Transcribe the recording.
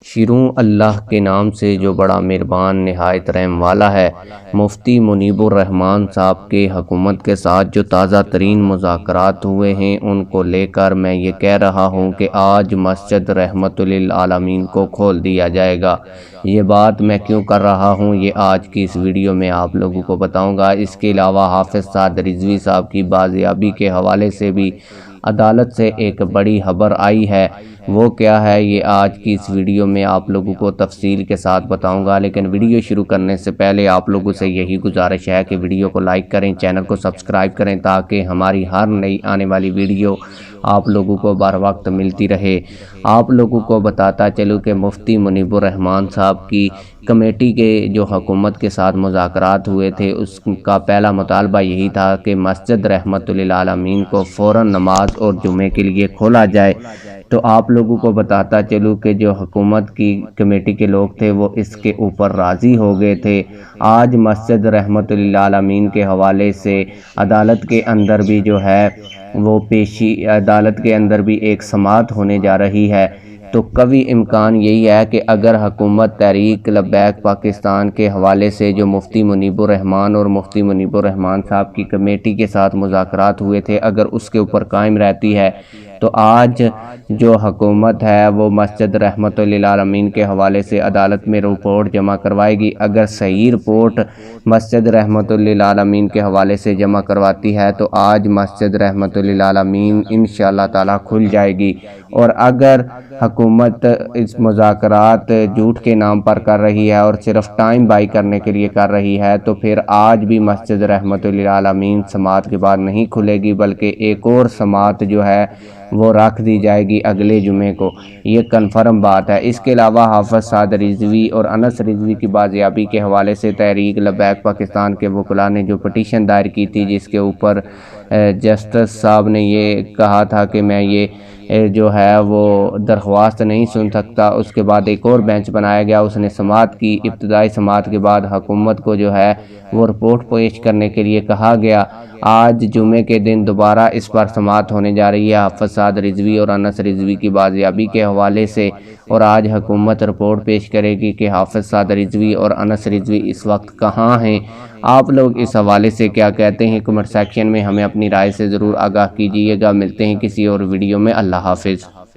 شروع اللہ کے نام سے جو بڑا مہربان نہایت رحم والا ہے۔ مفتی منیب الرحمان صاحب کے حکومت کے ساتھ جو تازہ ترین مذاکرات ہوئے ہیں ان کو لے کر میں یہ کہہ رہا ہوں کہ آج مسجد رحمت للعالمین کو کھول دیا جائے گا۔ یہ بات میں کیوں کر رہا ہوں یہ آج کی اس ویڈیو میں آپ لوگوں کو بتاؤں گا۔ اس کے علاوہ حافظ سعد رضوی صاحب کی بازیابی کے حوالے سے بھی عدالت سے ایک بڑی خبر آئی ہے۔ وہ کیا ہے یہ آج کی اس ویڈیو میں آپ لوگوں کو تفصیل کے ساتھ بتاؤں گا، لیکن ویڈیو شروع کرنے سے پہلے آپ لوگوں سے یہی گزارش ہے کہ ویڈیو کو لائک کریں، چینل کو سبسکرائب کریں تاکہ ہماری ہر نئی آنے والی ویڈیو آپ لوگوں کو بر وقت ملتی رہے۔ آپ لوگوں کو بتاتا چلوں کہ مفتی منیب الرحمان صاحب کی کمیٹی کے جو حکومت کے ساتھ مذاکرات ہوئے تھے اس کا پہلا مطالبہ یہی تھا کہ مسجد رحمت للعالمین کو فوراً نماز اور جمعے کے لیے کھولا جائے۔ تو آپ لوگوں کو بتاتا چلوں کہ جو حکومت کی کمیٹی کے لوگ تھے وہ اس کے اوپر راضی ہو گئے تھے۔ آج مسجد رحمت للعالمین کے حوالے سے عدالت کے اندر بھی جو ہے وہ عدالت کے اندر بھی ایک سماعت ہونے جا رہی ہے۔ تو قوی امکان یہی ہے کہ اگر حکومت تحریک لبیک پاکستان کے حوالے سے جو مفتی منیب الرحمان اور مفتی منیب الرحمان صاحب کی کمیٹی کے ساتھ مذاکرات ہوئے تھے اگر اس کے اوپر قائم رہتی ہے تو آج جو حکومت ہے وہ مسجد رحمت للعالمین کے حوالے سے عدالت میں رپورٹ جمع کروائے گی۔ اگر صحیح رپورٹ مسجد رحمت للعالمین کے حوالے سے جمع کرواتی ہے تو آج مسجد رحمت للعالمین انشاءاللہ تعالی کھل جائے گی، اور اگر حکومت اس مذاکرات جھوٹ کے نام پر کر رہی ہے اور صرف ٹائم بائی کرنے کے لیے کر رہی ہے تو پھر آج بھی مسجد رحمت للعالمین سماعت کے بعد نہیں کھلے گی، بلکہ ایک اور سماعت جو ہے وہ رکھ دی جائے گی اگلے جمعے کو۔ یہ کنفرم بات ہے۔ اس کے علاوہ حافظ سعد رضوی اور انس رضوی کی بازیابی کے حوالے سے تحریک لبیک پاکستان کے وکلاء نے جو پٹیشن دائر کی تھی جس کے اوپر جسٹس صاحب نے یہ کہا تھا کہ میں یہ جو ہے وہ درخواست نہیں سن سکتا، اس کے بعد ایک اور بینچ بنایا گیا، اس نے سماعت کی۔ ابتدائی سماعت کے بعد حکومت کو جو ہے وہ رپورٹ پیش کرنے کے لیے کہا گیا۔ آج جمعے کے دن دوبارہ اس پر سماعت ہونے جا رہی ہے حافظ سعد رضوی اور انس رضوی کی بازیابی کے حوالے سے، اور آج حکومت رپورٹ پیش کرے گی کہ حافظ سعد رضوی اور انس رضوی اس وقت کہاں ہیں۔ آپ لوگ اس حوالے سے کیا کہتے ہیں کمنٹ سیکشن میں ہمیں اپنی رائے سے ضرور آگاہ کیجیے گا۔ ملتے ہیں کسی اور ویڈیو میں۔ اللہ حافظ۔